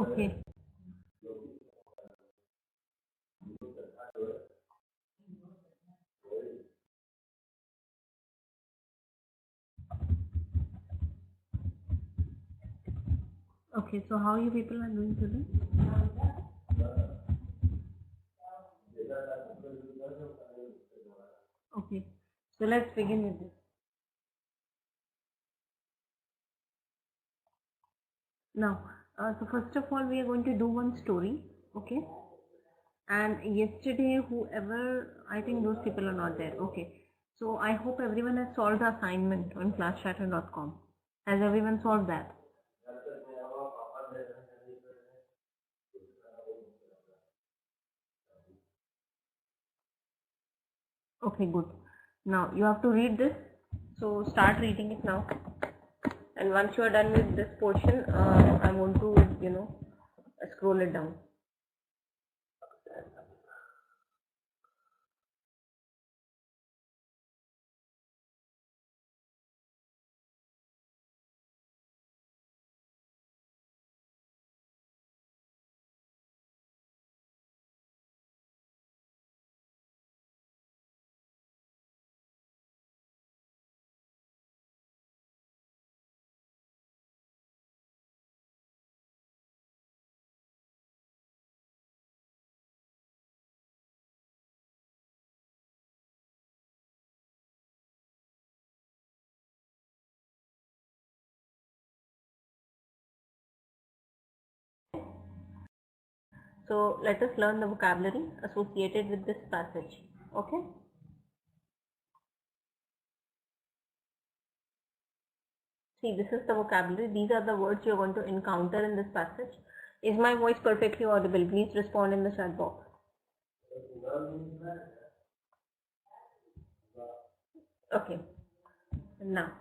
Okay. Okay, so how you people are doing today? Okay, so let's begin with this. Now, so first of all, we are going to do one story, okay? And yesterday, whoever, I think those people are not there, okay? So I hope everyone has solved the assignment on classchatter.com. Has everyone solved that? Okay, good. Now you have to read this. So start reading it now. And once you are done with this portion, I want to, scroll it down. So let us learn the vocabulary associated with this passage. Okay. See, this is the vocabulary. These are the words you are going to encounter in this passage. Is my voice perfectly audible? Please respond in the chat box. Okay. Now,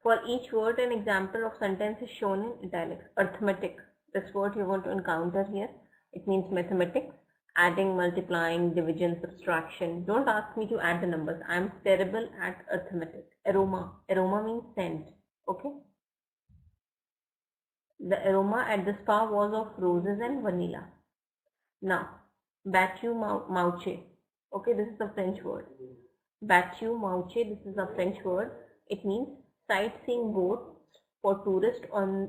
for each word, an example of sentence is shown in italics. Arithmetic. This word you're going to encounter here. It means mathematics. Adding, multiplying, division, subtraction. Don't ask me to add the numbers. I'm terrible at arithmetic. Aroma. Aroma means scent. Okay. The aroma at the spa was of roses and vanilla. Now, battu mauche. Okay, this is a French word. Battu mauche, this is a French word. It means sightseeing boats for tourists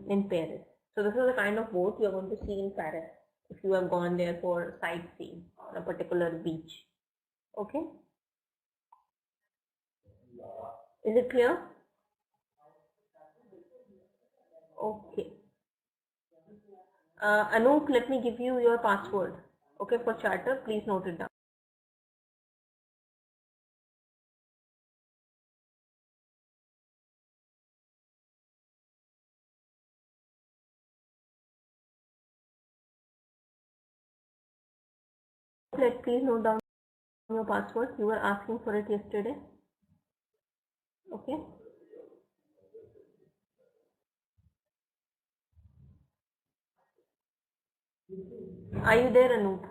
in Paris. So this is the kind of boat you are going to see in Paris if you have gone there for sightseeing on a particular beach. Okay? Is it clear? Okay. Anoop, let me give you your password. Okay, for charter, please note it down. Please note down your password. You were asking for it yesterday. Okay. Are you there, Anoop?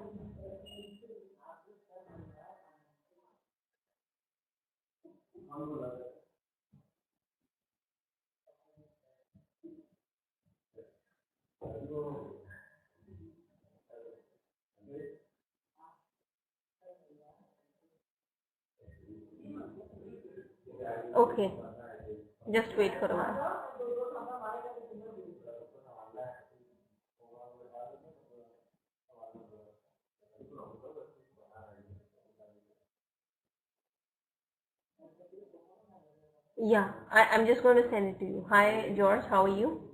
Okay. Just wait for a while. Yeah, I'm just going to send it to you. Hi, George. How are you?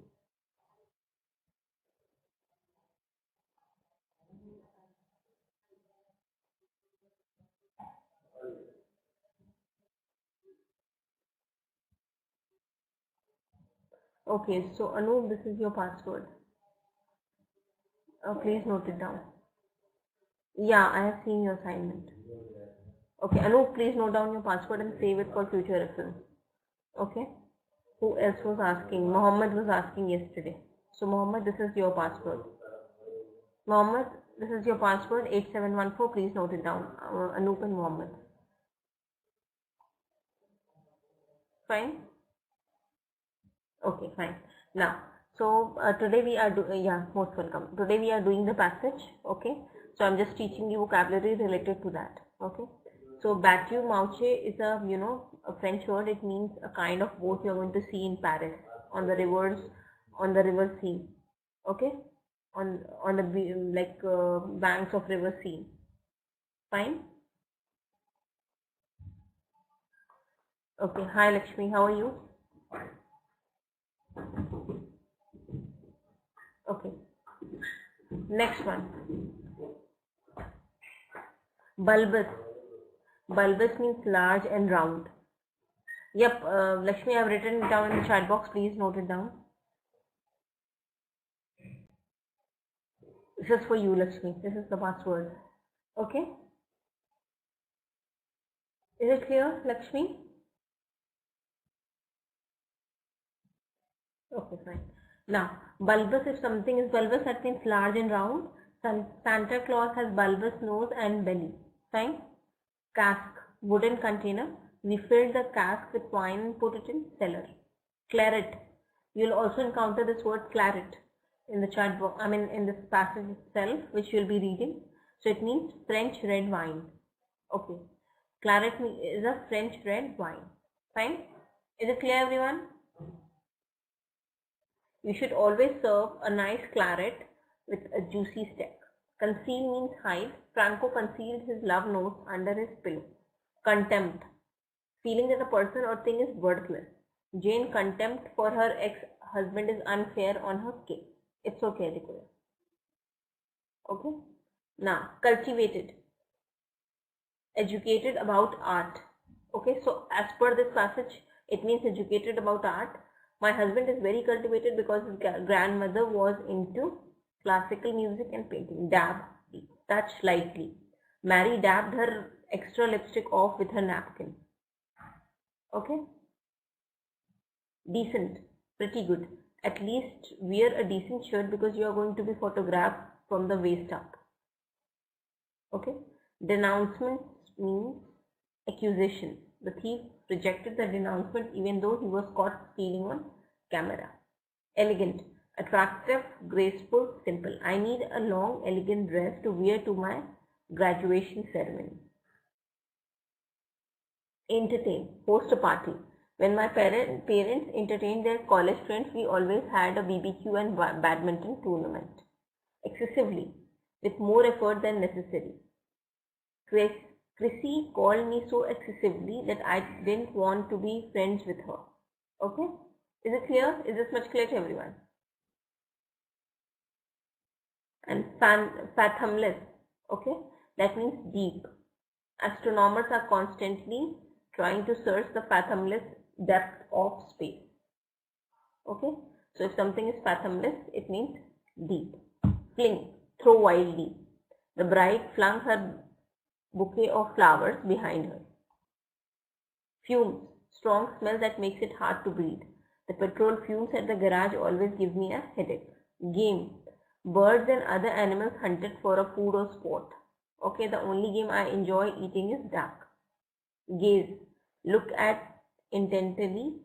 Okay, so Anoop, this is your password. Please note it down. Yeah, I have seen your assignment. Okay, Anoop, please note down your password and save it for future reference. Okay. Who else was asking? Mohammed was asking yesterday. So Mohammed, this is your password. Mohammed, this is your password 8714. Please note it down. Anoop and Mohammed. Fine. Okay, fine. Now, So today we are most welcome. Today we are doing the passage. Okay. So I'm just teaching you vocabulary related to that. Okay. So bateau mouche is a a French word. It means a kind of boat you're going to see in Paris on the rivers, on the river sea. Okay. On the banks of river sea. Fine. Okay. Hi Lakshmi. How are you? Okay. Next one. Bulbous. Bulbous means large and round. Yep, Lakshmi, I've written it down in the chat box. Please note it down. This is for you, Lakshmi. This is the password. Okay? Is it clear, Lakshmi? Okay, fine. Now, bulbous, if something is bulbous, that means large and round. Santa Claus has bulbous nose and belly. Fine? Cask, wooden container. We filled the cask with wine and put it in cellar. Claret. You'll also encounter this word claret in the chat box, in this passage itself, which you'll be reading. So it means French red wine. Okay. Claret is a French red wine. Fine? Is it clear, everyone? You should always serve a nice claret with a juicy steak. Conceal means hide. Franco concealed his love notes under his pillow. Contempt. Feeling that a person or thing is worthless. Jane contempt for her ex-husband is unfair on her case. It's okay, Dikoya. Okay. Now, cultivated. Educated about art. Okay, so as per this passage, it means educated about art. My husband is very cultivated because his grandmother was into classical music and painting. Dab, touch lightly. Mary dabbed her extra lipstick off with her napkin. Okay. Decent, pretty good. At least wear a decent shirt because you are going to be photographed from the waist up. Okay. Denouncement means accusation. The thief rejected the denouncement even though he was caught stealing on camera. Elegant, attractive, graceful, simple. I need a long, elegant dress to wear to my graduation ceremony. Entertain, host a party. When my parents entertained their college friends, we always had a BBQ and badminton tournament. Excessively, with more effort than necessary. Chrissy called me so excessively that I didn't want to be friends with her. Okay? Is it clear? Is this much clear to everyone? And fathomless. Okay? That means deep. Astronomers are constantly trying to search the fathomless depth of space. Okay? So if something is fathomless, it means deep. Fling, throw wildly. The bride flung her bouquet of flowers behind her. Fumes, strong smell that makes it hard to breathe. The petrol fumes at the garage always give me a headache. Game, birds and other animals hunted for a food or sport. Okay, the only game I enjoy eating is duck. Gaze, look at intently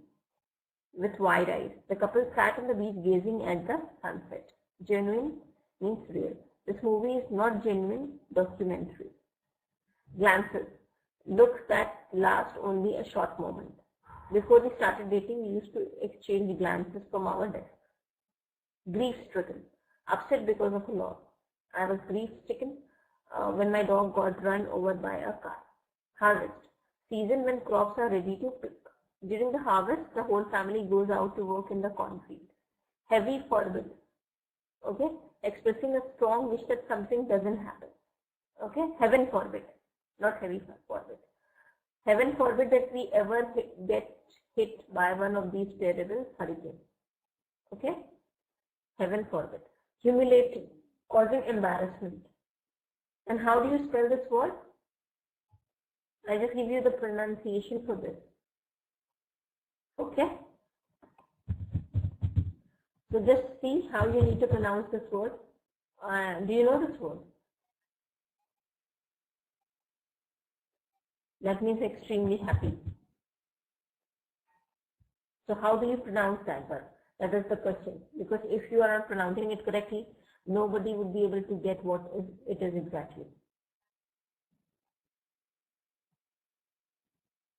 with wide eyes. The couple sat on the beach gazing at the sunset. Genuine means real. This movie is not genuine, documentary. Glances, looks that last only a short moment. Before we started dating, we used to exchange glances from our desk. Grief-stricken, upset because of a loss. I was grief-stricken when my dog got run over by a car. Harvest, season when crops are ready to pick. During the harvest, the whole family goes out to work in the cornfield. Heavy forbid, okay, expressing a strong wish that something doesn't happen. Okay, heaven forbid, not heavy forbid. Heaven forbid that we ever get hit by one of these terrible hurricanes. Okay, heaven forbid. Humiliating, causing embarrassment. And how do you spell this word? I just give you the pronunciation for this. Okay. So just see how you need to pronounce this word. Do you know this word? That means extremely happy. So how do you pronounce that word? That is the question. Because if you are not pronouncing it correctly, nobody would be able to get what it is exactly.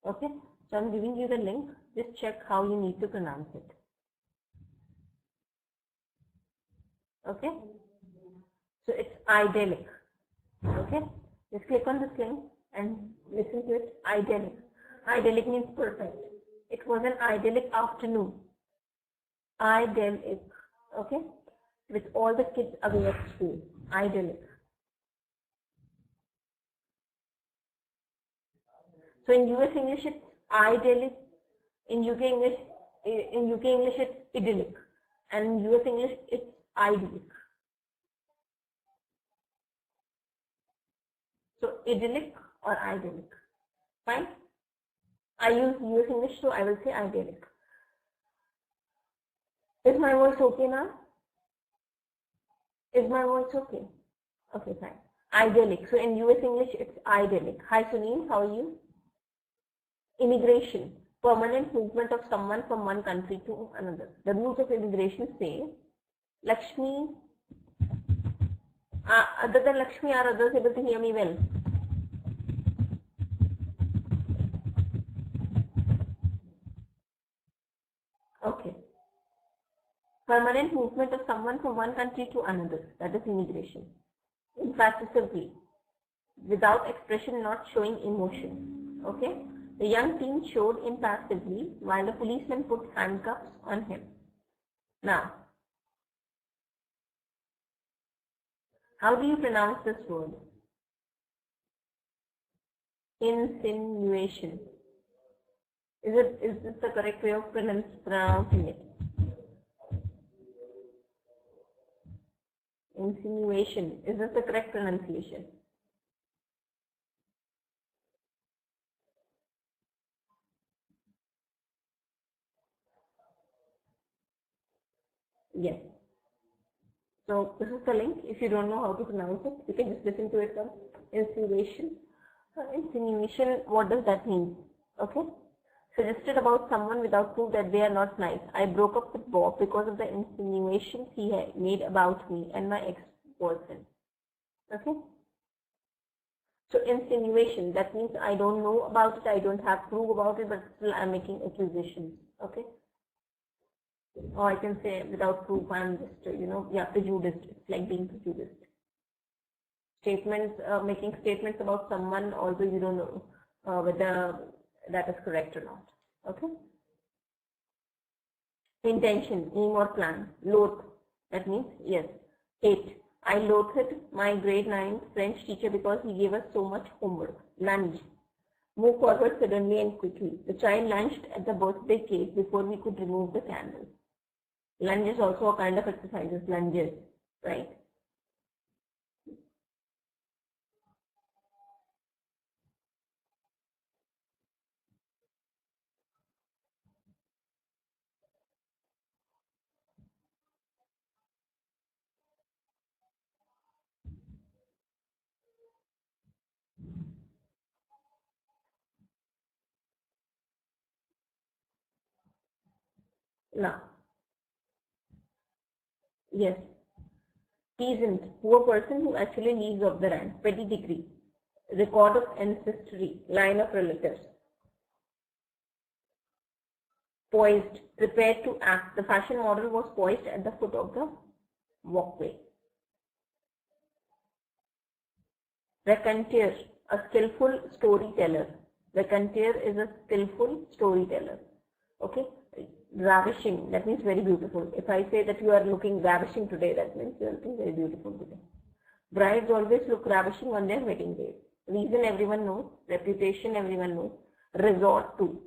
Okay, so I'm giving you the link. Just check how you need to pronounce it. Okay, so it's idyllic. Okay, just click on this link and listen to it. Idyllic. Idyllic means perfect. It was an idyllic afternoon. Idyllic. Okay, with all the kids away at school. Idyllic. So in US English it's idyllic. In UK English it's idyllic, and in US English it's idyllic. So idyllic or idyllic. Fine. I use US English, so I will say idyllic. Is my voice okay now? Is my voice okay? Okay, fine. Idyllic. So in US English it's idyllic. Hi Sunil, how are you? Immigration. Permanent movement of someone from one country to another. The rules of immigration say, Lakshmi, other than Lakshmi, are others able to hear me well? Okay. Permanent movement of someone from one country to another. That is immigration. Impassively, without expression, not showing emotion. Okay. The young teen showed impassively while the policeman put handcuffs on him. Now, how do you pronounce this word? Insinuation. Is this the correct way of pronouncing it? Insinuation. Is this the correct pronunciation? Yes. So this is the link. If you don't know how to pronounce it, you can just listen to it from insinuation. Insinuation, what does that mean? Okay. Suggested about someone without proof that they are not nice. I broke up with Bob because of the insinuations he had made about me and my ex-boyfriend. Okay. So insinuation, that means I don't know about it, I don't have proof about it, but still I'm making accusations. Okay. Or I can say without proof, I'm just, prejudiced. It's like being prejudiced. Statements, making statements about someone, although you don't know whether that is correct or not. Okay. Intention, aim or plan. Loathe, that means yes. Hate. I loathed my grade 9 French teacher because he gave us so much homework. Lunge. Move forward suddenly and quickly. The child lunged at the birthday cake before we could remove the candle. Lunge is also a kind of exercises, lunges, right? Now, yes. Peasant, poor person who actually leaves off the rank. Pedigree, record of ancestry, line of relatives. Poised, prepared to act. The fashion model was poised at the foot of the walkway. Raconteur, a skillful storyteller. Raconteur is a skillful storyteller. Okay. Ravishing, that means very beautiful. If I say that you are looking ravishing today, that means you are looking very beautiful today. Brides always look ravishing on their wedding day. Reason everyone knows, reputation everyone knows. Resort to,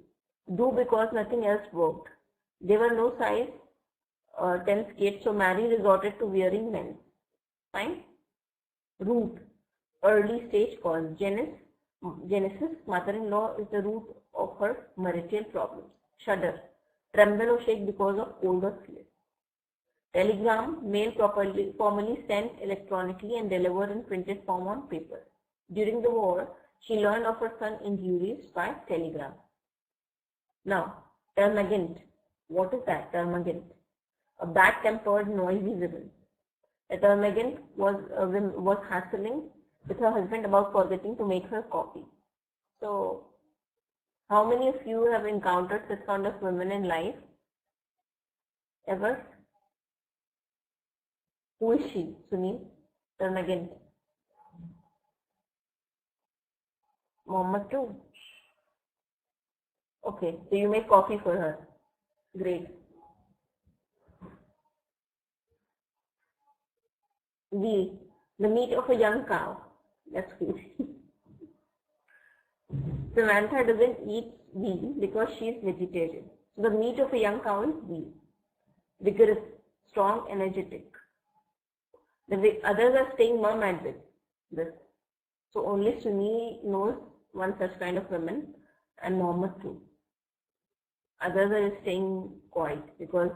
do because nothing else worked. There were no size 10 skates, so Mary resorted to wearing men's. Fine. Root, early stage cause. Genesis, mother-in-law, is the root of her marital problems. Shudder, tremble or shake because of cold or fear. Telegram, mail formally sent electronically and delivered in printed form on paper. During the war, she learned of her son's injuries by telegram. Now, termagant. What is that, termagant? a bad-tempered, noisy woman. The termagant was hassling with her husband about forgetting to make her coffee. So, how many of you have encountered such kind of women in life? Ever? Who is she, Sunil? Termagant. Mohammed too. Okay, so you make coffee for her. Great. V, the meat of a young cow. That's good. Samantha doesn't eat veal because she is vegetarian. So the meat of a young cow is veal. Vigorous, strong, energetic. The others are staying mum at this. So only Sunni knows one such kind of woman and Mohammed too. Others are staying quiet because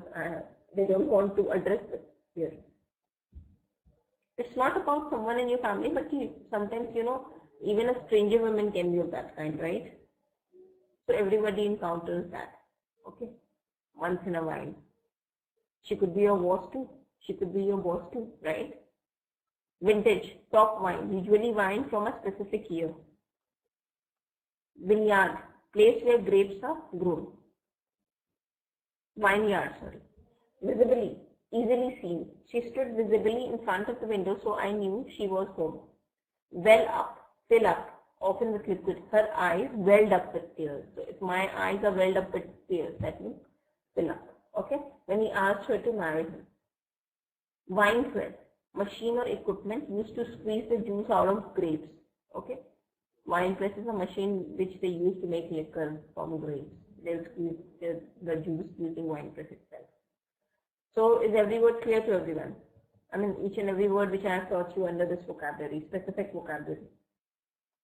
they don't want to address it here. It's not about someone in your family, but sometimes, even a stranger woman can be of that kind, right? So everybody encounters that, okay? Once in a while. She could be your boss too. She could be your boss too, right? Vintage, top wine, usually wine from a specific year. Vineyard, place where grapes are grown. Vineyard, sorry. Visibly, easily seen. She stood visibly in front of the window, so I knew she was home. Well up, fill up, often with liquid. Her eyes welled up with tears. So if my eyes are welled up with tears, that means fill up. Okay? When he asked her to marry him. Wine press, machine or equipment used to squeeze the juice out of grapes. Okay? Wine press is a machine which they use to make liquor from grapes. They'll squeeze the juice using wine press itself. So is every word clear to everyone? I mean, each and every word which I have taught you under this vocabulary, specific vocabulary.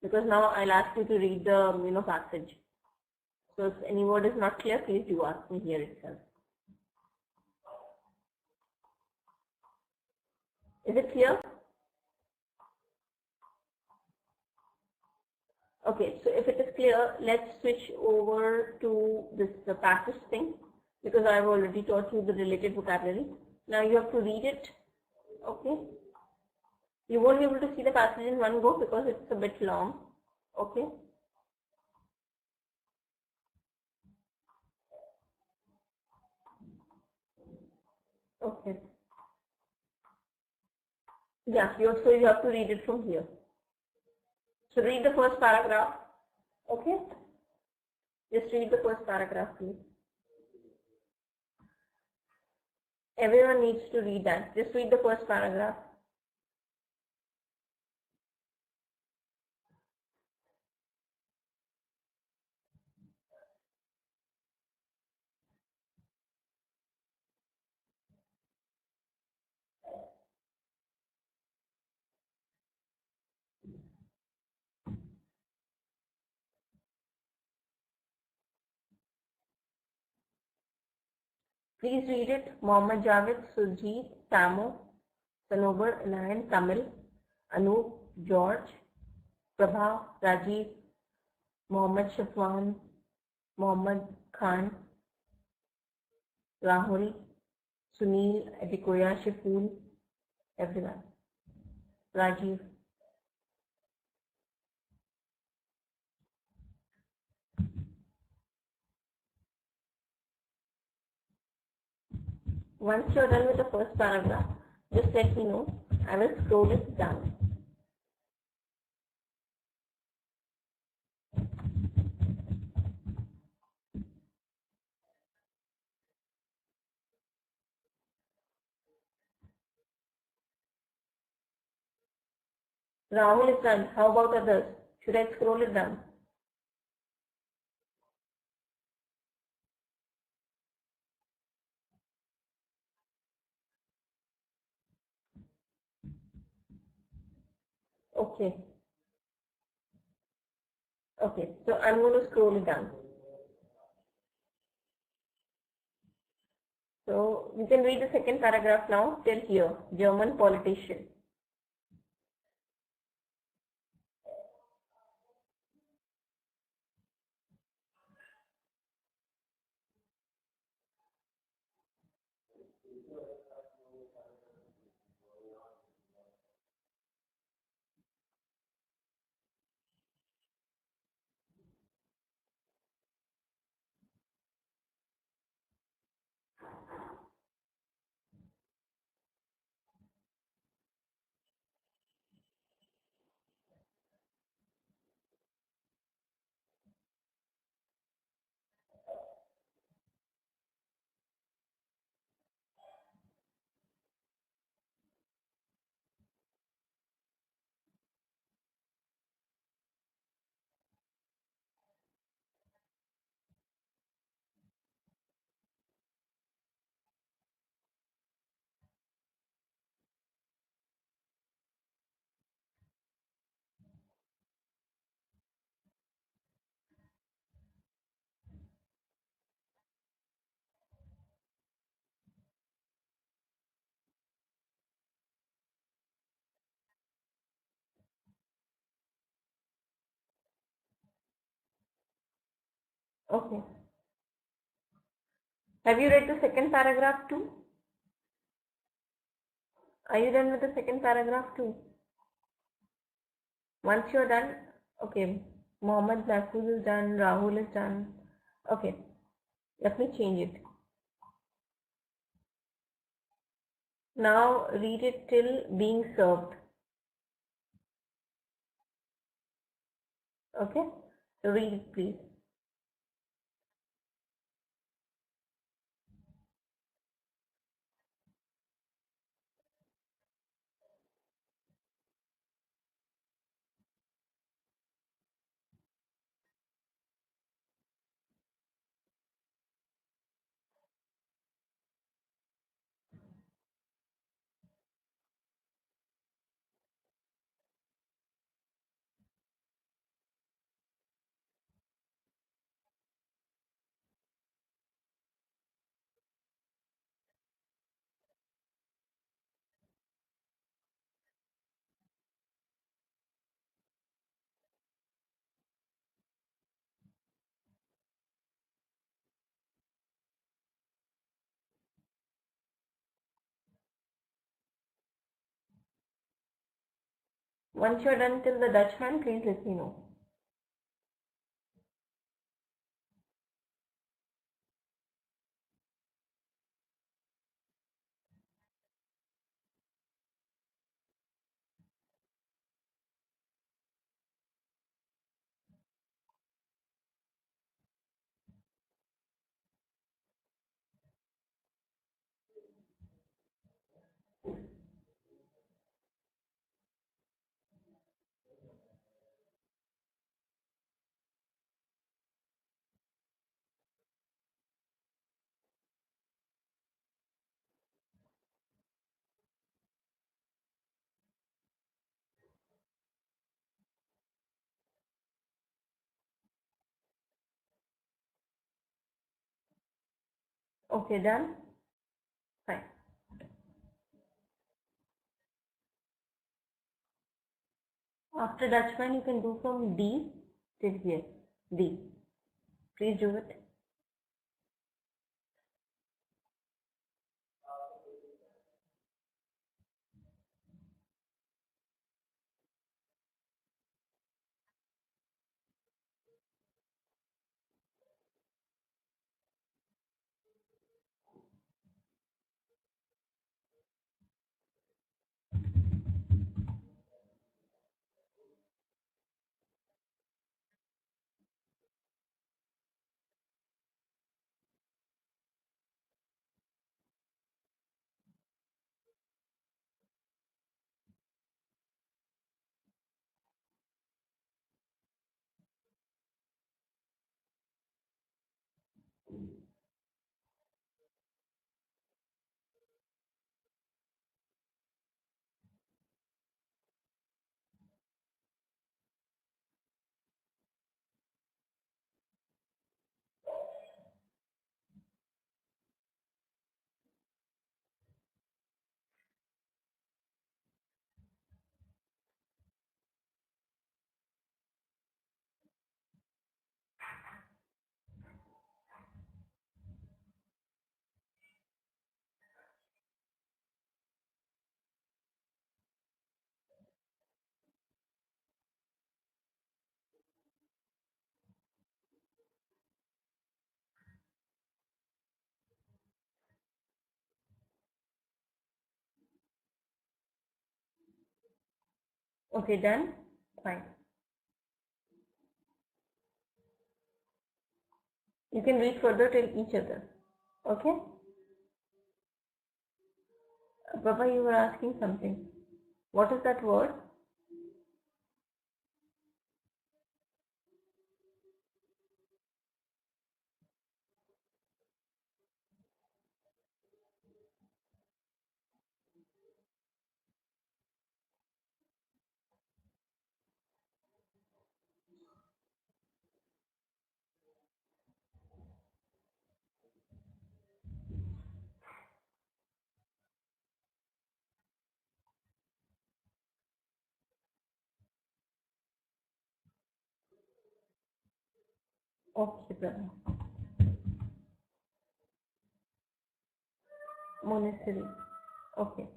Because now I'll ask you to read the passage. So if any word is not clear, please do ask me here itself. Is it clear? Okay, so if it is clear, let's switch over to this passage thing, because I've already taught you the related vocabulary. Now you have to read it. Okay. You won't be able to see the passage in one go because it's a bit long. Okay. Okay. Yeah, so you have to read it from here. So read the first paragraph. Okay. Just read the first paragraph, please. Everyone needs to read that. Just read the first paragraph. Please read it. Mohammed Javed, Surjeet, Samo, Sanobar, Elaine, Tamil, Anup, George, Prabha, Rajiv, Mohammed Shafwan, Mohammed Khan, Rahul, Sunil, Adikoya, Shiful, everyone. Rajiv. Once you're done with the first paragraph, just let me know. I will scroll it down. Rahul is done. How about others? Should I scroll it down? Okay. Okay, so I'm going to scroll it down. So you can read the second paragraph now till here. German politician. Okay. Have you read the second paragraph too? Are you done with the second paragraph too? Once you're done, okay, Mohammed Mahfouz is done, Rahul is done. Okay, let me change it. Now read it till being served. Okay, so read it please. Once you're done till the Dutchman, please let me know. Okay, done? Fine. After Dutchman, you can do from D till here. D. Please do it. Okay, done. Fine. You can read further till each other. Okay. Baba, you were asking something. What is that word? Okay, brother. Monastery. Okay.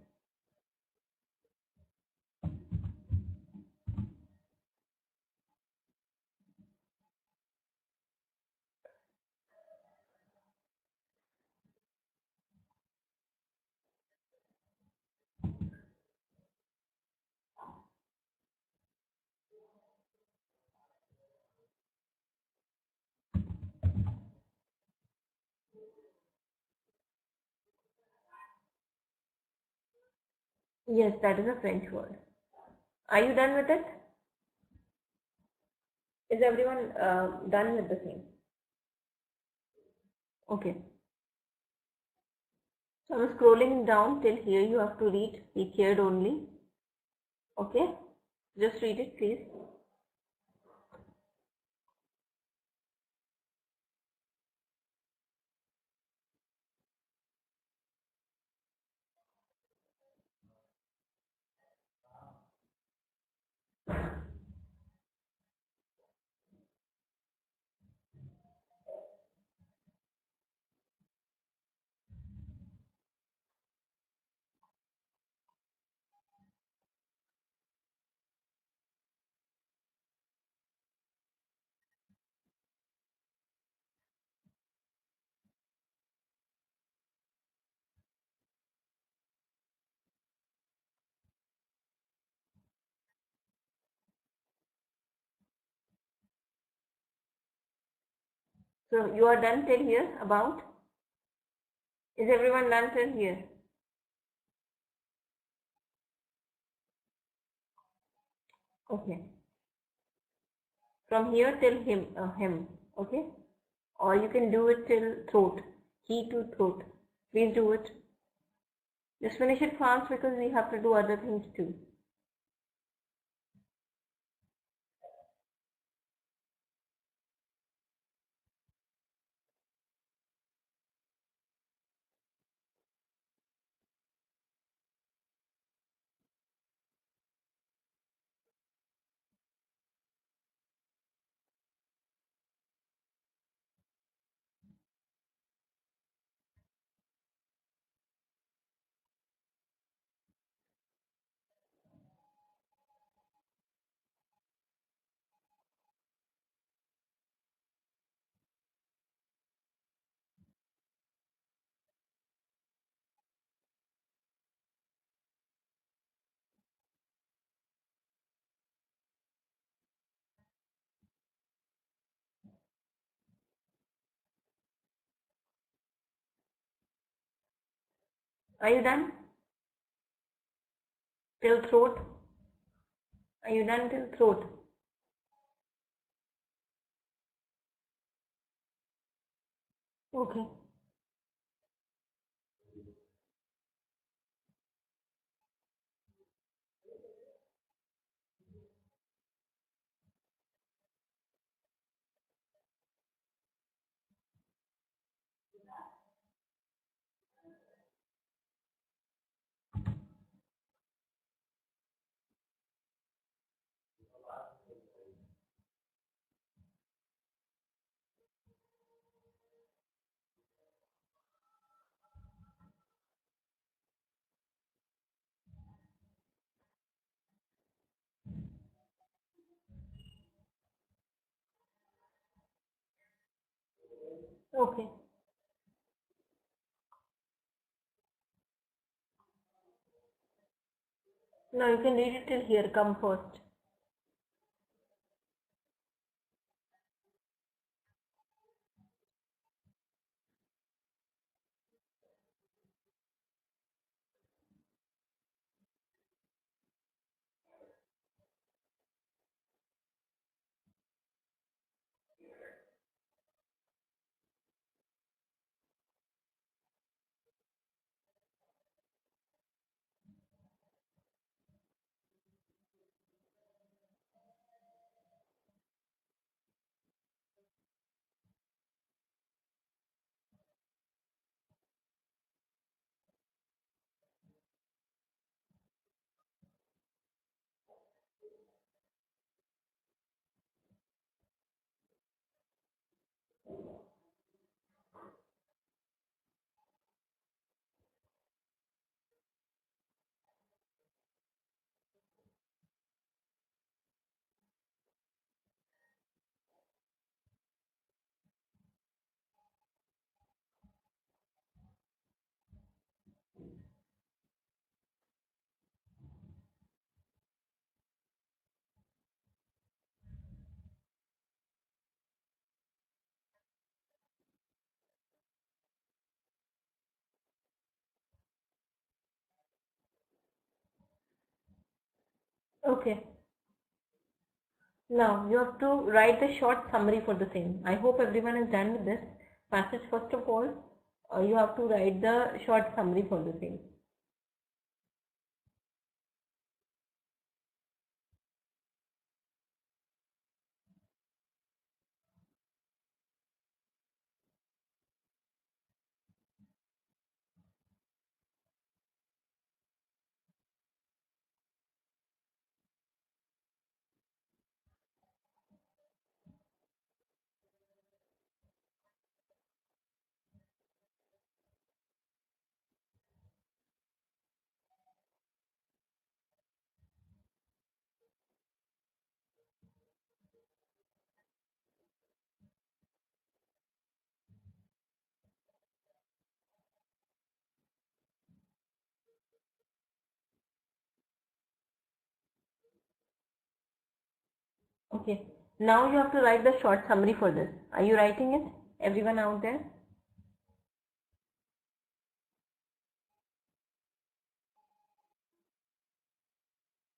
Yes, that is a French word. Are you done with it? Is everyone done with the same? Okay. So I'm scrolling down till here. You have to read "He cared only." Okay. Just read it, please. So you are done till here about? Is everyone done till here? Okay. From here till him. Okay. Or you can do it till throat. He to throat. Please do it. Just finish it fast because we have to do other things too. Are you done? Till throat? Are you done till throat? Okay. Okay. No, you can read it till here. Come first. Okay. Now you have to write the short summary for the same. I hope everyone is done with this passage. First of all, you have to write the short summary for the same. Okay. Now you have to write the short summary for this. Are you writing it? Everyone out there?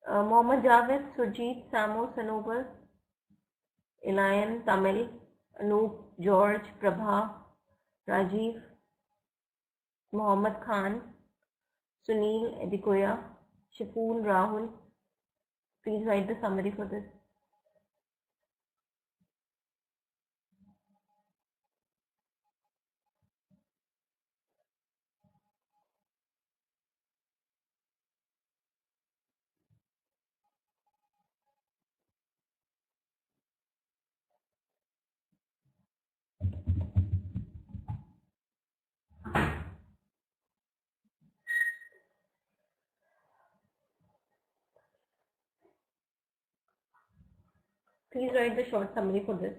Mohammed Javed, Sujit, Samo, Sanobar, Ilayan, Tamil, Anoop, George, Prabha, Rajiv, Mohammed Khan, Sunil, Edikoya, Shipul, Rahul. Please write the summary for this. Please write the short summary for this.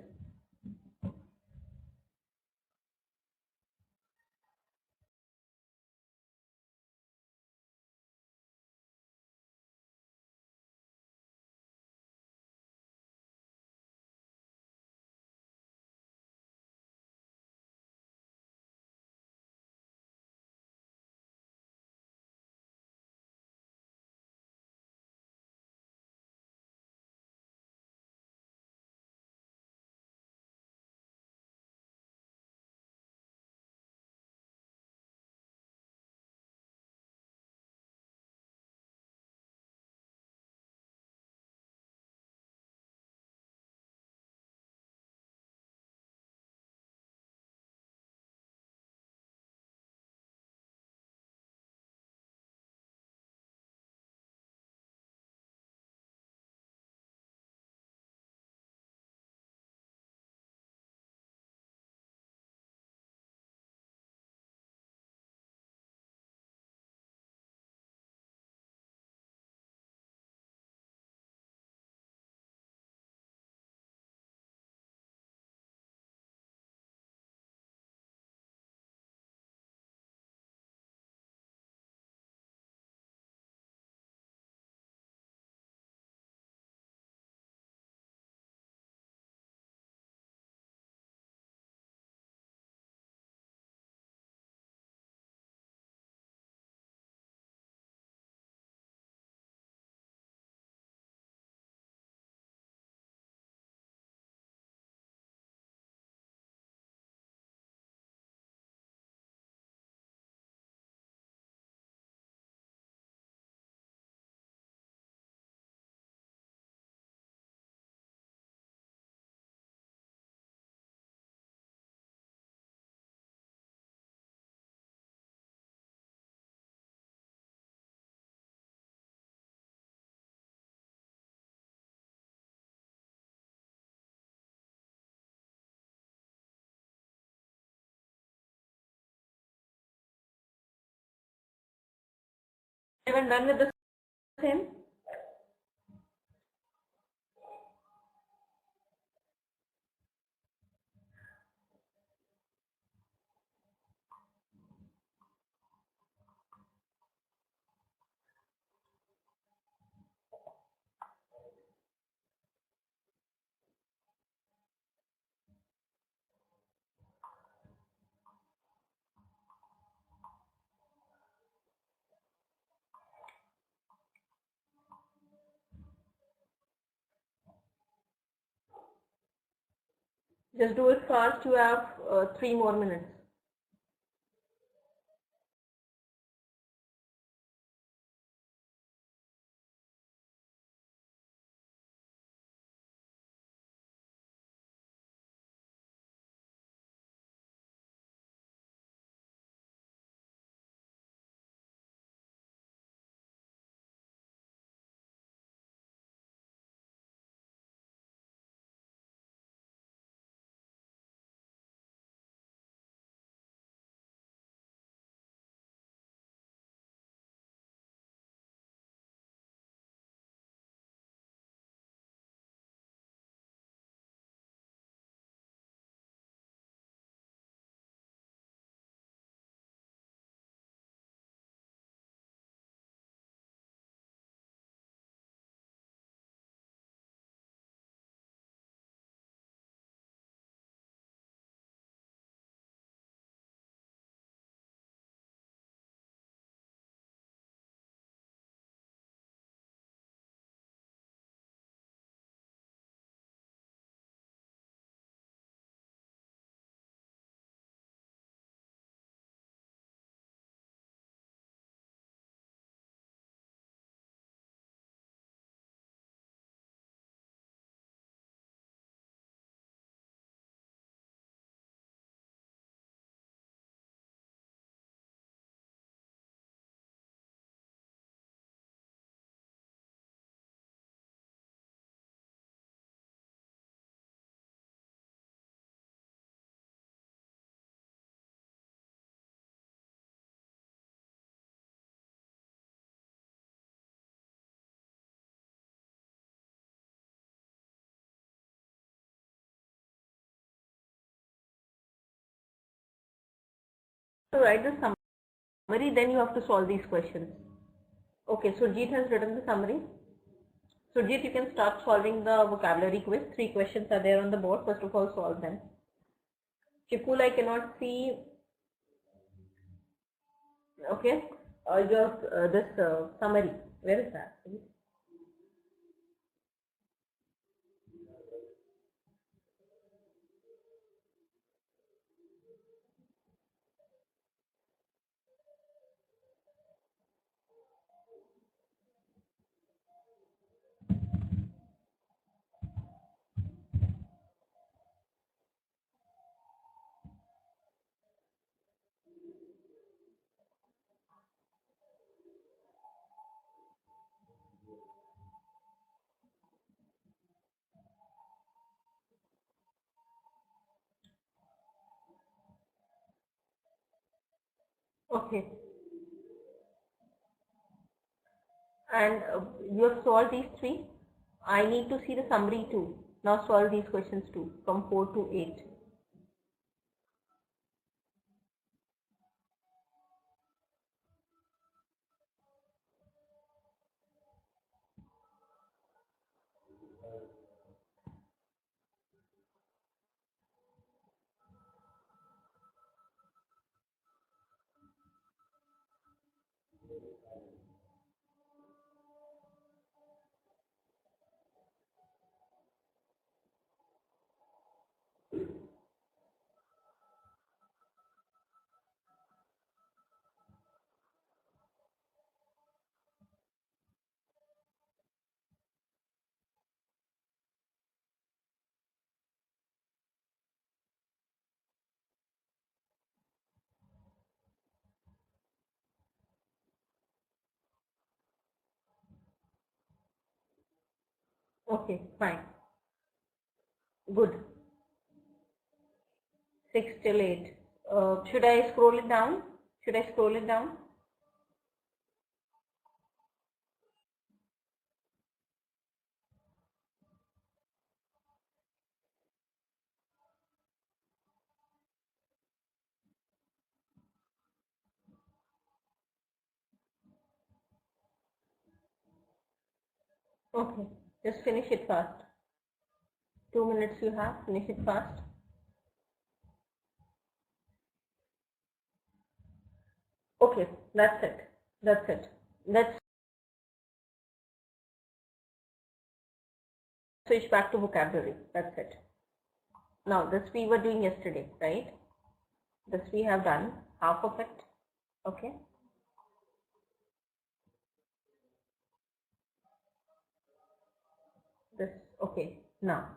Everyone done with the same? Just do it fast. You have 3 more minutes. To write the summary, then you have to solve these questions. Okay, Surjit has written the summary. Surjit, you can start solving the vocabulary quiz. 3 questions are there on the board. First of all, solve them. Chikul, I cannot see. Okay, your this summary. Where is that? Okay, and you have solved these 3. I need to see the summary too. Now solve these questions too, from 4 to 8. Okay, fine. Good. 6 till 8. Should I scroll it down? Should I scroll it down? Okay, just finish it fast. 2 minutes you have, finish it fast. Okay, that's it. That's it. Let's switch back to vocabulary. That's it. Now, this we were doing yesterday, right? This we have done, half of it. Okay. This, okay. Now,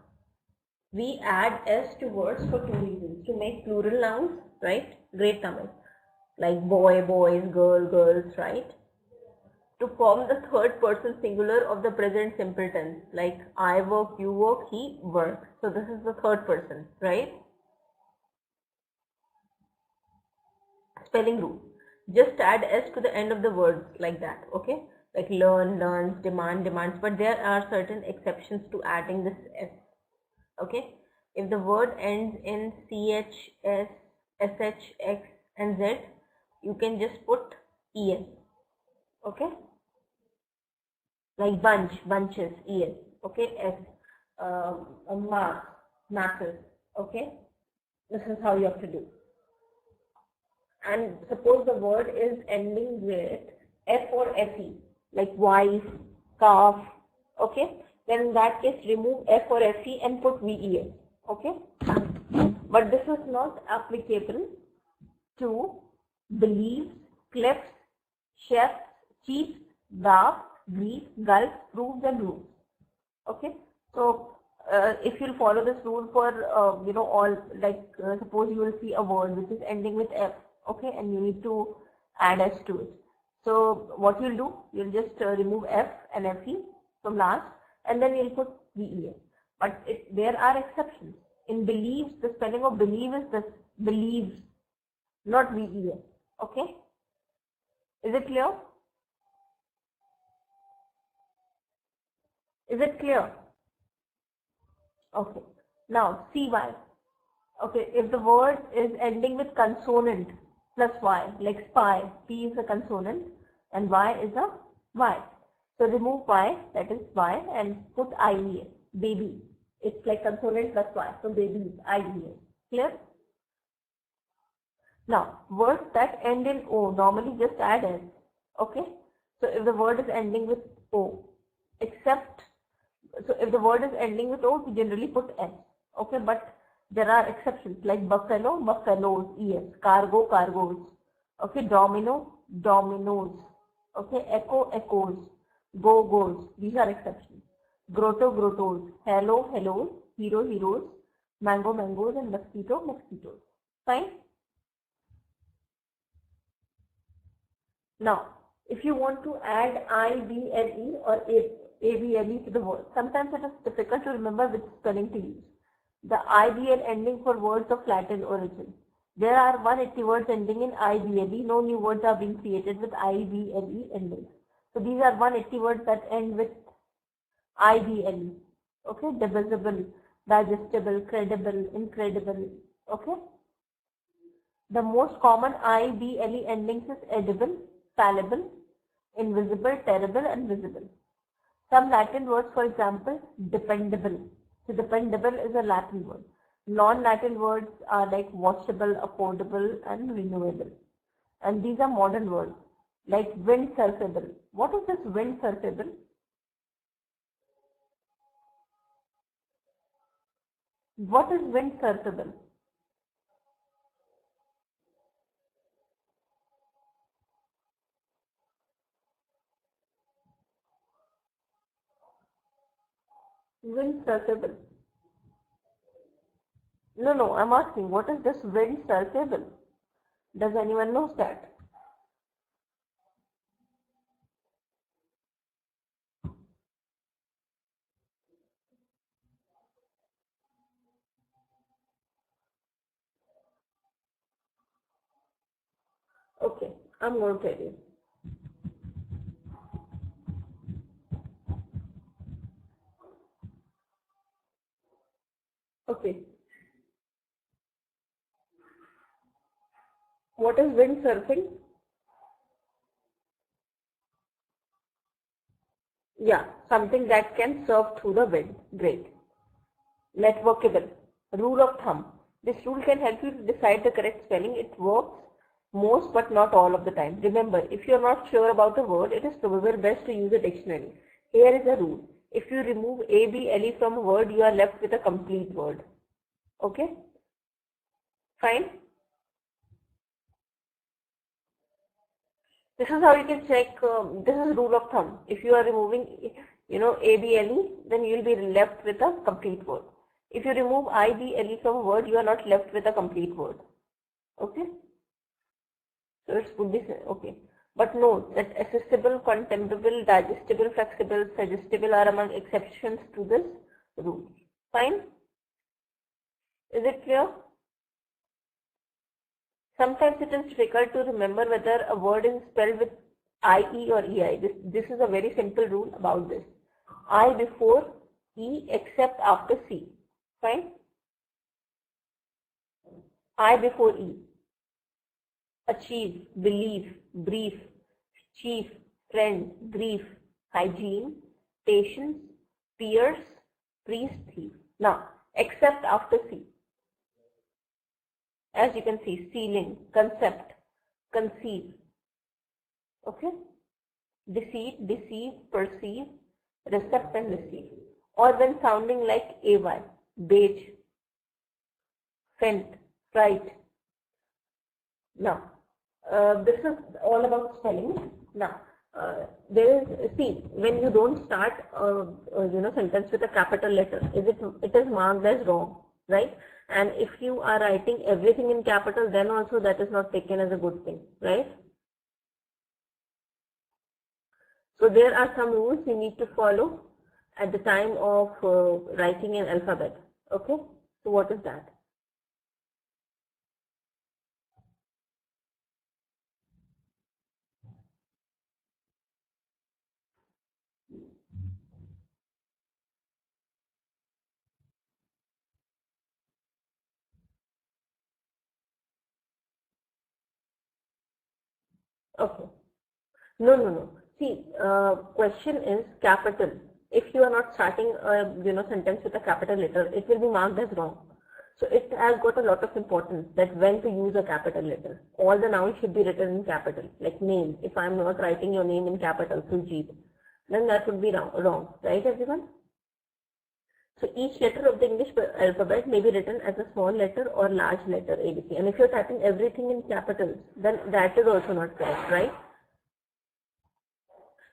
we add s to words for two reasons: to make plural nouns, right? Great Tamil, like boy, boys, girl, girls, right? To form the third person singular of the present simple tense, like I work, you work, he works. So this is the third person, right? Spelling rule: just add s to the end of the words like that, okay? Like learn, learns, demand, demands. But there are certain exceptions to adding this s. Okay, if the word ends in ch, s, sh, x and z, you can just put es. Okay, like bunch, bunches, es. Okay, s, mass, masses. Okay, this is how you have to do. And suppose the word is ending with f or fe, like wife, calf. Okay, then in that case remove f or fe and put ves. Okay, but this is not applicable to beliefs, cliffs, chefs, chiefs, dwarfs, grief, gulf, proofs and rules. Okay, so if you'll follow this rule for all, like suppose you will see a word which is ending with f, okay, and you need to add s to it. So what you'll do, you'll just remove f and fe from last, and then you'll put ves. But there are exceptions. In beliefs, the spelling of believe is this, believes, not ves. Okay, is it clear? Is it clear? Okay, now cy. Okay, if the word is ending with consonant plus y, like spy, p is a consonant and y is a y. So remove y, that is y, and put iva, baby. It's like consonant plus y, so baby is iva. Clear? Now, words that end in o, normally just add s. Okay, so if the word is ending with o, except, so if the word is ending with o, we generally put s. Okay, but there are exceptions like buffalo, buffaloes, yes, cargo, cargoes. Okay, domino, dominoes. Okay, echo, echoes, go, goes. These are exceptions. Grotto, grottos, hello, hellos, hero, heroes, mango, mangoes, and mosquito, mosquitoes. Fine. Now, if you want to add IBLE or ABLE to the word, sometimes it is difficult to remember which spelling to use. The IBL ending for words of Latin origin. There are 180 words ending in IBLE. No new words are being created with IBLE ending. So these are 180 words that end with IBLE. Okay, divisible, digestible, credible, incredible. Okay. The most common IBLE endings is edible, fallible, invisible, terrible, and visible. Some Latin words, for example, dependable. So dependable is a Latin word. Non-Latin words are like washable, affordable, and renewable. And these are modern words, like windsurfable. What is this windsurfable? What is windsurfable? Windsurfable. No, I'm asking, what is this windsurfable? Does anyone know that? Okay, I'm going to tell you. Okay. What is windsurfing? Yeah, something that can serve through the wind. Great. Networkable. Rule of thumb. This rule can help you to decide the correct spelling. It works most but not all of the time. Remember, if you are not sure about a word, it is probably best to use a dictionary. Here is a rule. If you remove A, B, L, E from a word, you are left with a complete word. Okay? Fine? This is how you can check, this is rule of thumb. If you are removing, A, B, L, E, then you will be left with a complete word. If you remove I, B, L, E from a word, you are not left with a complete word. Okay? So it would be, okay. But note that accessible, contemporary, digestible, flexible, suggestible are among exceptions to this rule. Fine? Is it clear? Sometimes it is difficult to remember whether a word is spelled with IE or EI. This is a very simple rule about this. I before E except after C. Fine? I before E. Achieve, believe, brief, chief, friend, grief, hygiene, patience, peers, priest, thief. Now, except after C. As you can see, ceiling, concept, conceive. Okay? Deceit, deceive, perceive, recept and receive. Or when sounding like AY, beige, fent, fright. Now, this is all about spelling. Now, there is, see, when you don't start, sentence with a capital letter, it is marked as wrong, right? And if you are writing everything in capital, then also that is not taken as a good thing, right? So there are some rules you need to follow at the time of writing an alphabet. Okay? So what is that? Okay. No. See, question is capital. If you are not starting a sentence with a capital letter, it will be marked as wrong. So it has got a lot of importance that when to use a capital letter. All the nouns should be written in capital, like name. If I am not writing your name in capital, Sujit, then that would be wrong, right everyone? So each letter of the English alphabet may be written as a small letter or large letter ABC. And if you're typing everything in capitals, then that is also not correct, right?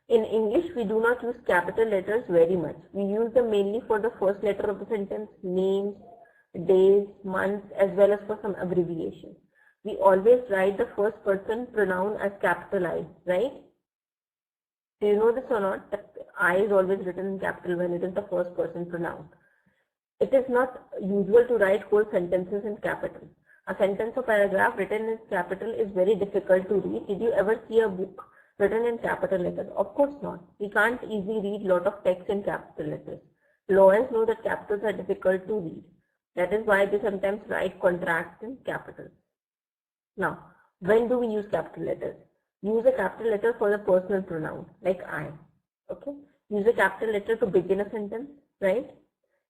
In English, we do not use capital letters very much. We use them mainly for the first letter of the sentence, names, days, months, as well as for some abbreviations. We always write the first person pronoun as capital I, right? Do you know this or not? That I is always written in capital when it is the first person pronoun. It is not usual to write whole sentences in capital. A sentence or paragraph written in capital is very difficult to read. Did you ever see a book written in capital letters? Of course not. We can't easily read lot of text in capital letters. Lawyers know that capitals are difficult to read. That is why they sometimes write contracts in capitals. Now, when do we use capital letters? Use a capital letter for the personal pronoun, like I. Okay? Use a capital letter to begin a sentence, right?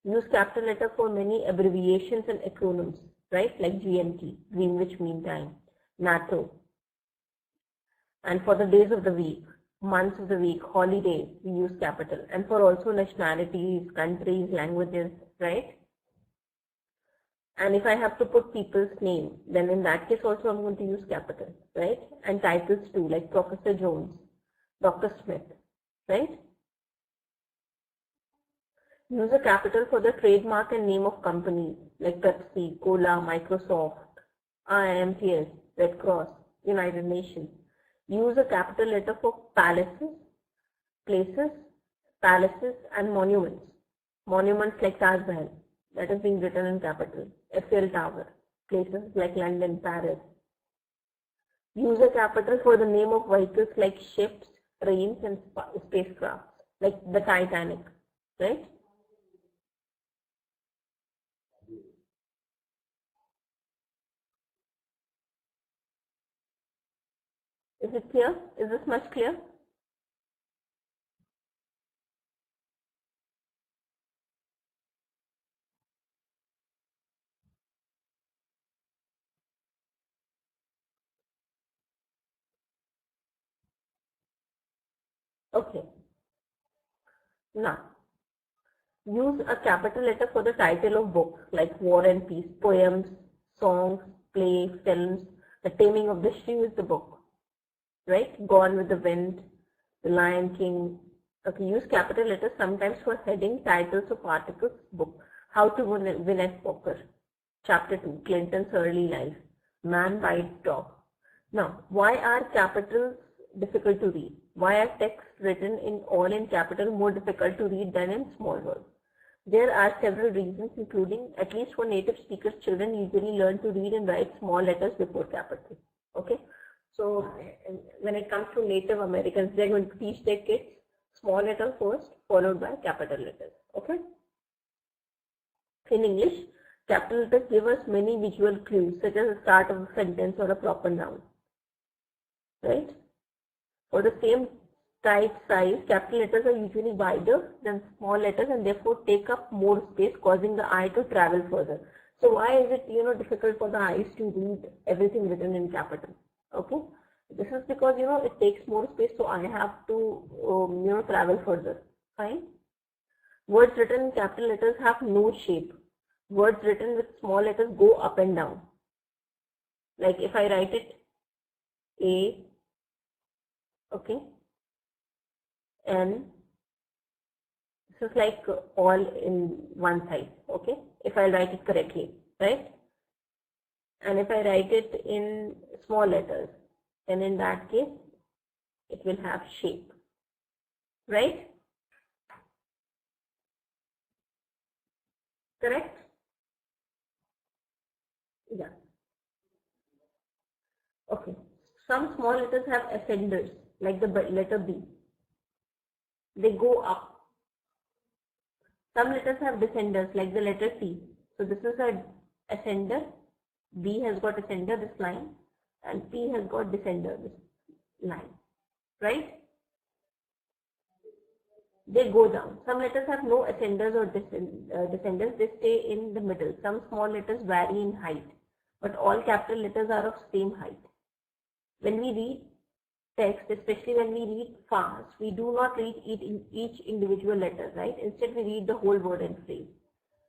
Use capital letter for many abbreviations and acronyms, right? Like GMT, Greenwich Mean Time, NATO. And for the days of the week, months of the week, holidays, we use capital. And for also nationalities, countries, languages, right? And if I have to put people's name, then in that case also I'm going to use capital, right? And titles too, like Professor Jones, Dr. Smith, right? Use a capital for the trademark and name of companies like Pepsi, Cola, Microsoft, IMTS, Red Cross, United Nations. Use a capital letter for palaces, places, palaces and monuments. Monuments like Taj Mahal, that is being written in capital. Eiffel Tower, places like London, Paris. Use a capital for the name of vehicles like ships, trains and spacecraft, like the Titanic, right? Is it clear? Is this much clear? Okay. Now, use a capital letter for the title of books like War and Peace, poems, songs, plays, films. The Taming of the Shrew is the book, right? Gone with the Wind, The Lion King. Okay, use capital letters sometimes for heading, titles of articles, book. How to win at poker. Chapter 2, Clinton's early life. Man bites dog. Now, why are capitals difficult to read? Why are texts written in all in capital more difficult to read than in small words? There are several reasons, including at least for native speakers, children usually learn to read and write small letters before capitals. Okay, so when it comes to Native Americans, they're going to teach their kids small letters first, followed by capital letters. Okay. In English, capital letters give us many visual clues, such as the start of a sentence or a proper noun. Right? For the same type size, capital letters are usually wider than small letters and therefore take up more space, causing the eye to travel further. So why is it difficult for the eyes to read everything written in capital? Okay, this is because it takes more space, so I have to travel further. Fine. Words written in capital letters have no shape. Words written with small letters go up and down. Like if I write it A, okay, and this is like all in one side, okay, if I write it correctly, right? And if I write it in small letters, then in that case, it will have shape, right? Correct? Yeah. Okay. Some small letters have ascenders, like the letter B. They go up. Some letters have descenders, like the letter T. So this is a ascender. B has got ascender, this line, and P has got descender, this line, right? They go down. Some letters have no ascenders or descenders. They stay in the middle. Some small letters vary in height, but all capital letters are of same height. When we read text, especially when we read fast, we do not read each individual letter, right? Instead, we read the whole word and phrase.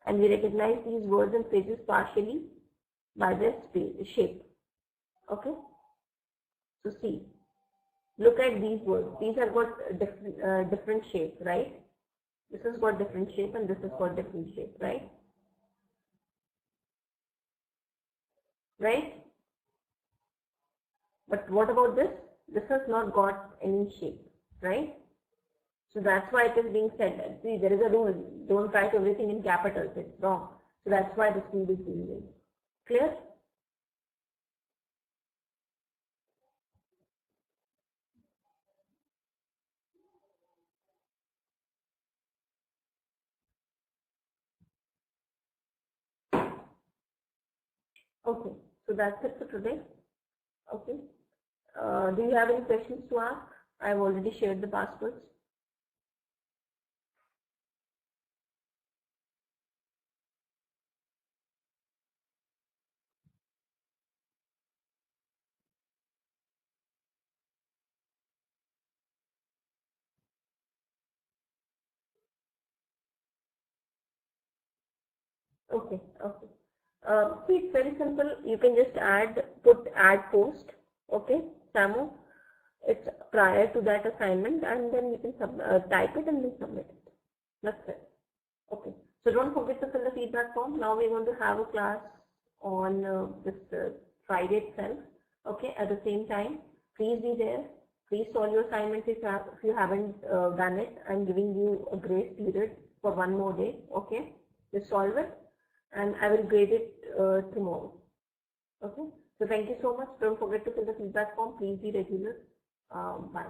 And we recognize these words and phrases partially by their shape. Okay? So see, look at these words. These have got different shape, right? This has got different shape and this has got different shape, right? Right? But what about this? This has not got any shape, right? So that's why it is being said that, see, there is a rule. Don't write everything in capitals. It's wrong. So that's why this rule is being made. Clear? Okay. So that's it for today. Okay. Do you have any questions to ask? I've already shared the passwords. Okay. Okay. See, it's very simple. You can just put add post. Okay, Samu. It's prior to that assignment, and then you can type it and then submit it. That's it. Okay. So don't forget to fill the feedback form. Now we're going to have a class on this Friday itself. Okay, at the same time, please be there. Please solve your assignments if you haven't done it. I'm giving you a grace period for one more day. Okay, just solve it, and I will grade it tomorrow. Okay. So thank you so much. Don't forget to fill the feedback form. Please be regular. Bye.